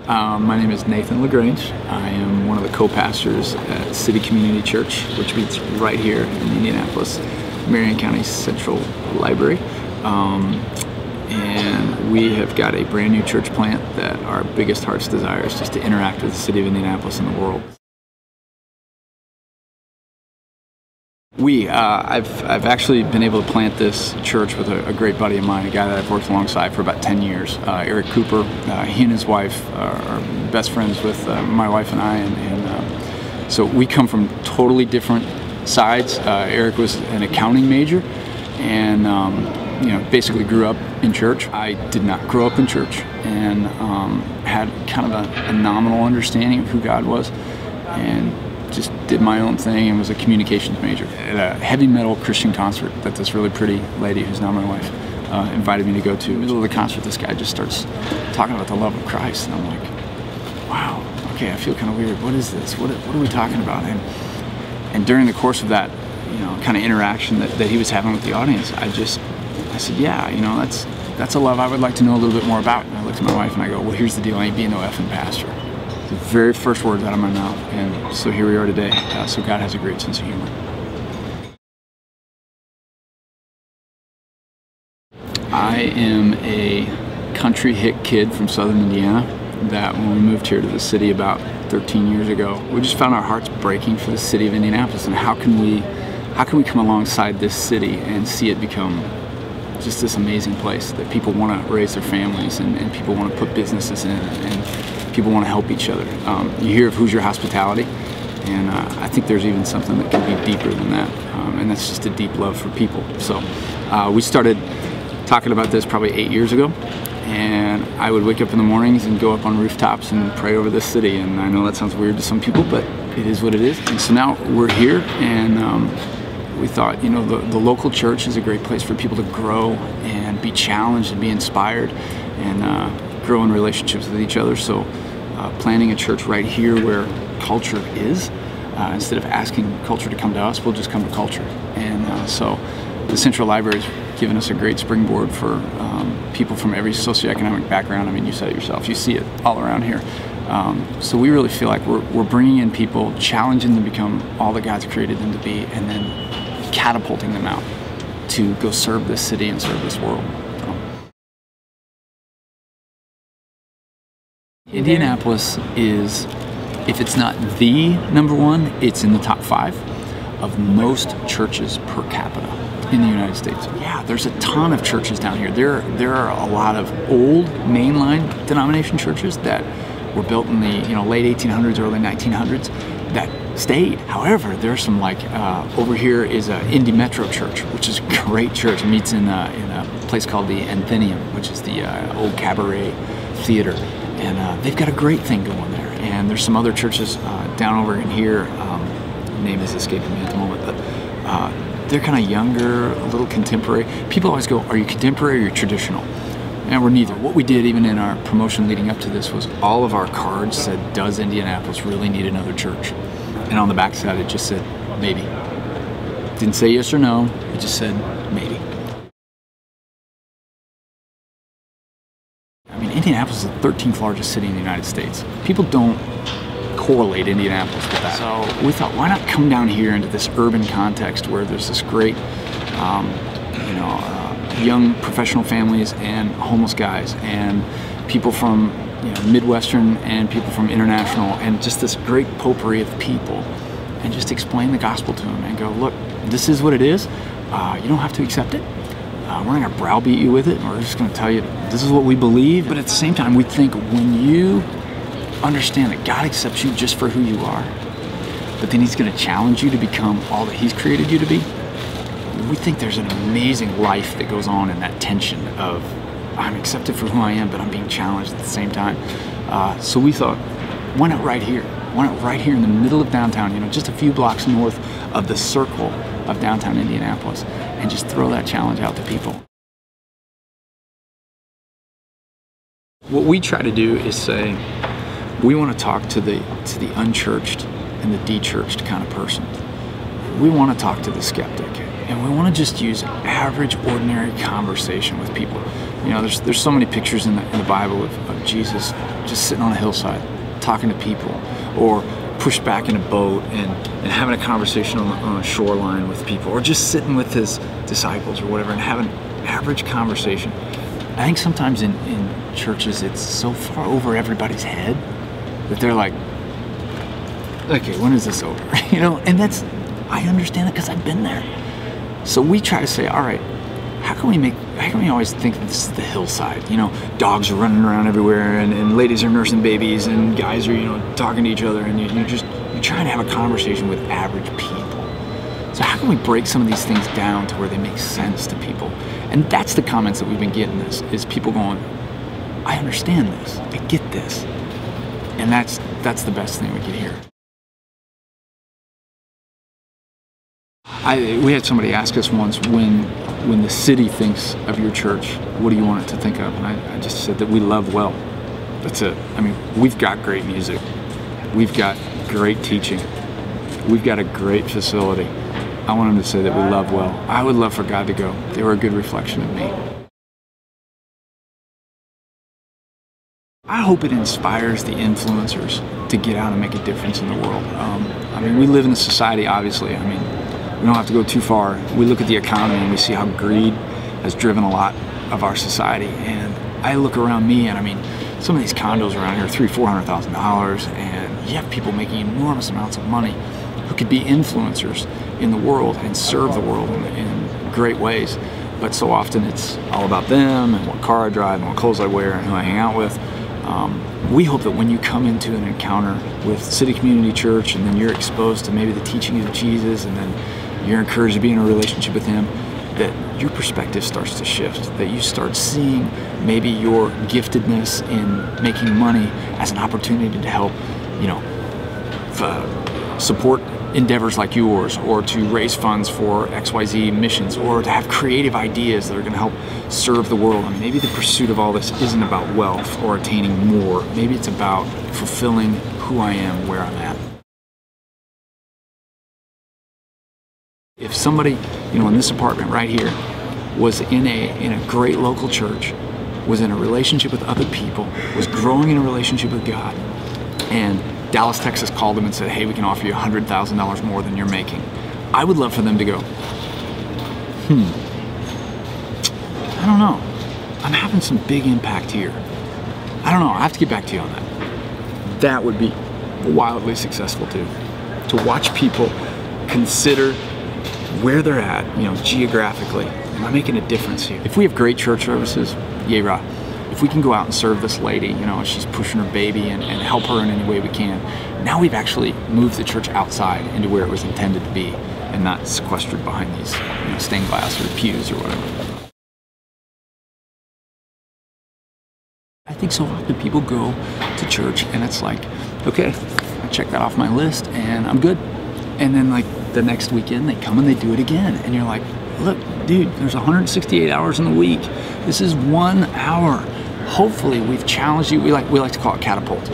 My name is Nathan LaGrange. I am one of the co-pastors at City Community Church, which meets right here in Indianapolis, Marion County Central Library. And we have got a brand new church plant that our biggest heart's desire is just to interact with the city of Indianapolis and the world. I've actually been able to plant this church with a great buddy of mine, a guy that I've worked alongside for about 10 years, Eric Cooper. He and his wife are best friends with my wife and I, and so we come from totally different sides. Eric was an accounting major, and basically grew up in church. I did not grow up in church, and had kind of a nominal understanding of who God was, and just did my own thing and was a communications major. At a heavy metal Christian concert that this really pretty lady, who's now my wife, invited me to go to. In the middle of the concert, this guy just starts talking about the love of Christ, and I'm like, wow, okay, I feel kind of weird. What is this? What are we talking about? And during the course of that, kind of interaction that he was having with the audience, I said, yeah, that's a love I would like to know a little bit more about. And I looked at my wife and I go, well, here's the deal, I ain't being no effing pastor. The very first words out of my mouth, and so here we are today. So God has a great sense of humor. I am a country hick kid from southern Indiana that when we moved here to the city about 13 years ago, we just found our hearts breaking for the city of Indianapolis, and how can we come alongside this city and see it become just this amazing place that people want to raise their families, and people want to put businesses in, and people want to help each other. You hear of Hoosier hospitality, and I think there's even something that can be deeper than that, and that's just a deep love for people. So we started talking about this probably 8 years ago, and I would wake up in the mornings and go up on rooftops and pray over this city, and I know that sounds weird to some people, but it is what it is. And so now we're here, and we thought, the local church is a great place for people to grow and be challenged and be inspired and grow in relationships with each other. So planting a church right here where culture is, instead of asking culture to come to us, we'll just come to culture. And so the Central Library has given us a great springboard for people from every socioeconomic background. I mean, you said it yourself, you see it all around here. So we really feel like we're bringing in people, challenging them to become all that God's created them to be, and then catapulting them out to go serve this city and serve this world. Indianapolis is, if it's not the number one, it's in the top 5 of most churches per capita in the United States. Yeah, there's a ton of churches down here. There are a lot of old mainline denomination churches that were built in the late 1800s, early 1900s that stayed. However, there's some over here is a Indy Metro Church, which is a great church. It meets in a place called the Athenaeum, which is the old cabaret theater. And they've got a great thing going there. And there's some other churches down over in here, the name is escaping me at the moment, but they're kind of younger, a little contemporary. People always go, are you contemporary or are you traditional? And we're neither. What we did even in our promotion leading up to this was all of our cards said, does Indianapolis really need another church? And on the back side it just said, maybe. Didn't say yes or no, it just said, maybe. I mean, Indianapolis is the 13th largest city in the United States. People don't correlate Indianapolis with that. So we thought, why not come down here into this urban context where there's this great, young professional families and homeless guys and people from Midwestern and people from international, and just this great potpourri of people, and just explain the gospel to them and go, look, this is what it is. You don't have to accept it. We're not going to browbeat you with it. We're just going to tell you this is what we believe. But at the same time, we think when you understand that God accepts you just for who you are, but then He's going to challenge you to become all that He's created you to be, we think there's an amazing life that goes on in that tension of I'm accepted for who I am, but I'm being challenged at the same time. So we thought, why not right here? Why not right here in the middle of downtown, just a few blocks north of the circle of downtown Indianapolis, and just throw that challenge out to people. What we try to do is say, we want to talk to the unchurched and the de-churched kind of person. We want to talk to the skeptic, and we want to just use average, ordinary conversation with people. There's so many pictures in the Bible of Jesus just sitting on a hillside, talking to people, or pushed back in a boat and having a conversation on a shoreline with people, or just sitting with his disciples or whatever and having average conversation. I think sometimes in churches it's so far over everybody's head that they're like, okay, when is this over? You know, and I understand it because I've been there. So we try to say, all right, how can we always think that this is the hillside? You know, dogs are running around everywhere, and ladies are nursing babies, and guys are, you know, talking to each other, and you're trying to have a conversation with average people. So how can we break some of these things down to where they make sense to people? And that's the comments that we've been getting, is people going, I understand this, I get this. And that's the best thing we can hear. We had somebody ask us once, when the city thinks of your church, what do you want it to think of? And I just said that we love well. That's it. I mean, we've got great music. We've got great teaching. We've got a great facility. I want them to say that we love well. I would love for God to go, they were a good reflection of me. I hope it inspires the influencers to get out and make a difference in the world. I mean, we live in a society, obviously. I mean, we don't have to go too far. We look at the economy and we see how greed has driven a lot of our society. And I look around me, and I mean, some of these condos around here are $300,000–$400,000, and you have people making enormous amounts of money who could be influencers in the world and serve the world in great ways. But so often it's all about them and what car I drive and what clothes I wear and who I hang out with. We hope that when you come into an encounter with City Community Church, and then you're exposed to maybe the teachings of Jesus, and then you're encouraged to be in a relationship with Him, that your perspective starts to shift, that you start seeing maybe your giftedness in making money as an opportunity to help, you know, support endeavors like yours, or to raise funds for XYZ missions, or to have creative ideas that are going to help serve the world. I mean, maybe the pursuit of all this isn't about wealth or attaining more. Maybe it's about fulfilling who I am where I'm at. If somebody, you know, in this apartment right here was in a great local church, was in a relationship with other people, was growing in a relationship with God, and Dallas, Texas called them and said, hey, we can offer you $100,000 more than you're making, I would love for them to go, I don't know, I'm having some big impact here. I don't know, I have to get back to you on that. That would be wildly successful too. To watch people consider where they're at, you know, geographically. Am I making a difference here? If we have great church services, yay rah. If we can go out and serve this lady, you know, she's pushing her baby, and help her in any way we can, now we've actually moved the church outside into where it was intended to be, and not sequestered behind these, you know, stained glass or pews or whatever. I think so often people go to church and it's like, okay, I check that off my list and I'm good. And then like the next weekend they come and they do it again. And you're like, look, dude, there's 168 hours in the week. This is 1 hour. Hopefully we've challenged you. We like to call it catapult.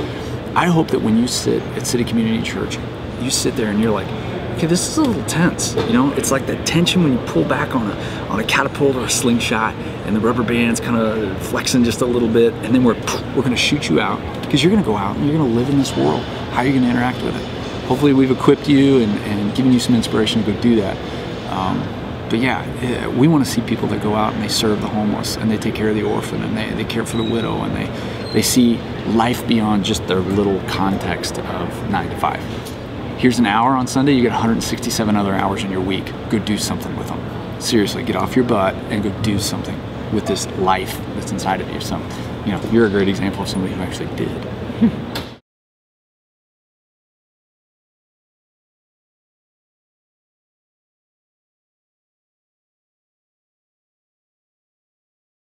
I hope that when you sit at City Community Church, you sit there and you're like, okay, this is a little tense. You know, it's like that tension when you pull back on a catapult or a slingshot, and the rubber band's kind of flexing just a little bit, and then we're going to shoot you out, because you're going to go out and you're going to live in this world. How are you going to interact with it? Hopefully we've equipped you and given you some inspiration to go do that. But yeah, we want to see people that go out and they serve the homeless, and they take care of the orphan, and they care for the widow, and they see life beyond just their little context of 9 to 5. Here's an hour on Sunday, you get 167 other hours in your week. Go do something with them. Seriously, get off your butt and go do something with this life that's inside of you. So, you know, you're a great example of somebody who actually did.